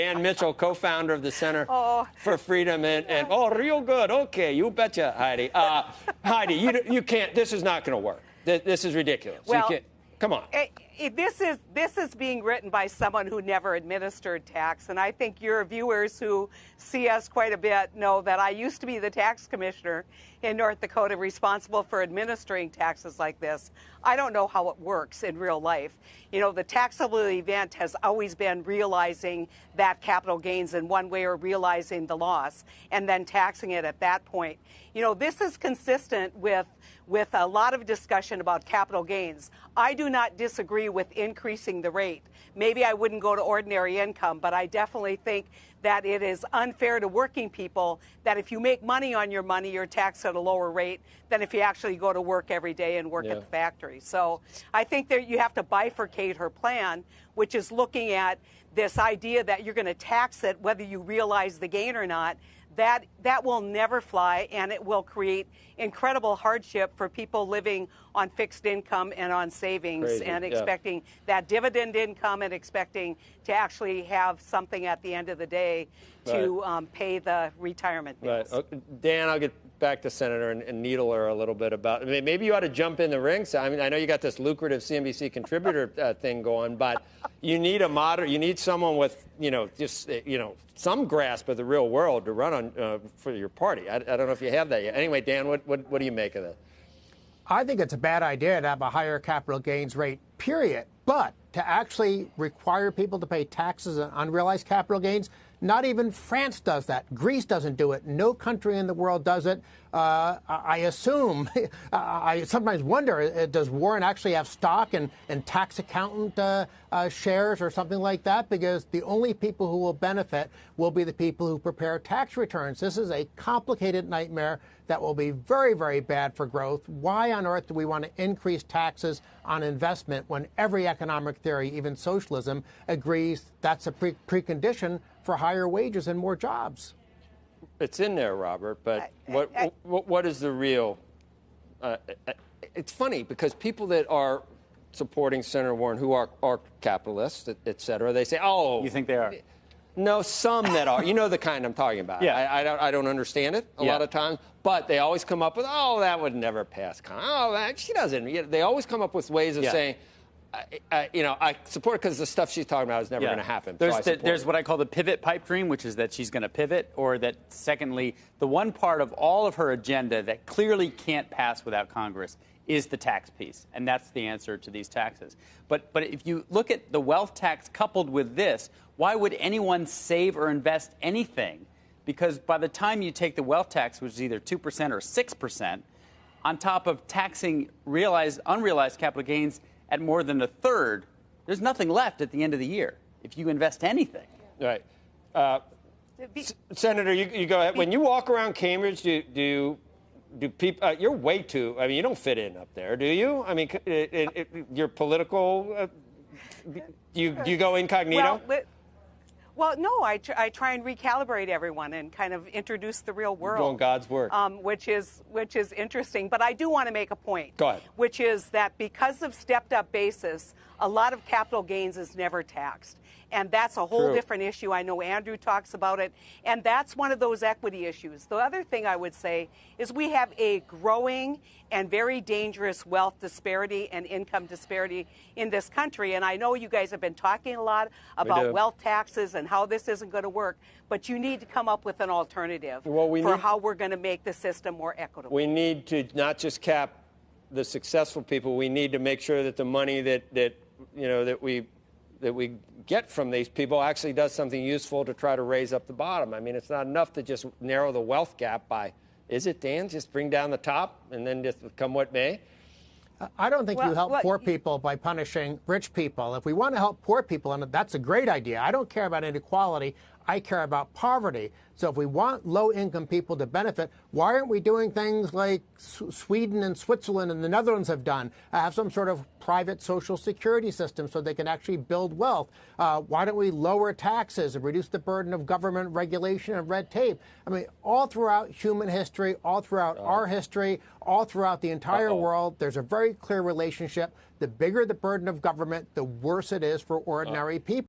Dan Mitchell, co-founder of the Center for Freedom, and real good. Okay, you betcha, Heidi. Heidi, you can't. This is not going to work. This is ridiculous. Well, you can't, come on. This is being written by someone who never administered tax, and I think your viewers who see us quite a bit know that I used to be the tax commissioner in North Dakota responsible for administering taxes like this. I don't know how it works in real life. You know, the taxable event has always been realizing that capital gains in one way or realizing the loss and then taxing it at that point. You know, this is consistent with a lot of discussion about capital gains. I do not disagree with increasing the rate. Maybe I wouldn't go to ordinary income, but I definitely think that it is unfair to working people that if you make money on your money, you're taxed at a lower rate than if you actually go to work every day and work at the factory. So I think that you have to bifurcate her plan, which is looking at this idea that you're going to tax it whether you realize the gain or not. That will never fly, and it will create incredible hardship for people living on fixed income and on savings and expecting that dividend income and expecting to actually have something at the end of the day to pay the retirement bills. Right. Dan, I'll get back to Senator and needle her a little bit about. I mean, maybe you ought to jump in the ring. So, I mean, I know you got this lucrative CNBC contributor thing going, but you need you need someone with, just some grasp of the real world to run on for your party. I don't know if you have that yet. Anyway, Dan, what do you make of that? I think it's a bad idea to have a higher capital gains rate, period. But to actually require people to pay taxes on unrealized capital gains, not even France does that. Greece doesn't do it. No country in the world does it. I assume, I sometimes wonder, does Warren actually have stock and tax accountant shares or something like that? Because the only people who will benefit will be the people who prepare tax returns. This is a complicated nightmare that will be very, very bad for growth. Why on earth do we want to increase taxes on investment when every economic theory, even socialism, agrees that's a precondition for higher wages and more jobs? It's in there, Robert, but what is the real... it's funny because people that are supporting Senator Warren who are capitalists, et cetera, they say, oh... You think they are? No, some that are. You know the kind I'm talking about. Yeah. I don't understand it a lot of times, but they always come up with, that would never pass. She doesn't. They always come up with ways of saying... I support it because the stuff she's talking about is never going to happen. There's what I call the pivot pipe dream, which is that she's going to pivot, or that, secondly, the one part of all of her agenda that clearly can't pass without Congress is the tax piece, and that's the answer to these taxes. But if you look at the wealth tax coupled with this, why would anyone save or invest anything? Because by the time you take the wealth tax, which is either 2% or 6%, on top of taxing unrealized capital gains at more than a third, there's nothing left at the end of the year if you invest anything. Right. Senator, you go ahead. When you walk around Cambridge, do people? You're way too. I mean, you don't fit in up there, do you? I mean, you're political. Do you go incognito? Well, no, I try and recalibrate everyone and kind of introduce the real world. Doing God's work. Which is interesting. But I do want to make a point. Go ahead. Which is that because of stepped-up basis, a lot of capital gains is never taxed. And that's a whole different issue. I know Andrew talks about it. And that's one of those equity issues. The other thing I would say is we have a growing and very dangerous wealth disparity and income disparity in this country. And I know you guys have been talking a lot about wealth taxes and how this isn't going to work. But you need to come up with an alternative for how we're going to make the system more equitable. We need to not just cap the successful people. We need to make sure that the money that we get from these people actually does something useful to try to raise up the bottom. I mean, it's not enough to just narrow the wealth gap by, is it, Dan? Just bring down the top and then just come what may? I don't think you help poor people by punishing rich people. If we want to help poor people, and that's a great idea. I don't care about inequality. I care about poverty. So if we want low-income people to benefit, why aren't we doing things like Sweden and Switzerland and the Netherlands have done? Have some sort of private social security system so they can actually build wealth. Why don't we lower taxes and reduce the burden of government regulation and red tape? I mean, all throughout human history, all throughout our history, all throughout the entire world, there's a very clear relationship. The bigger the burden of government, the worse it is for ordinary people.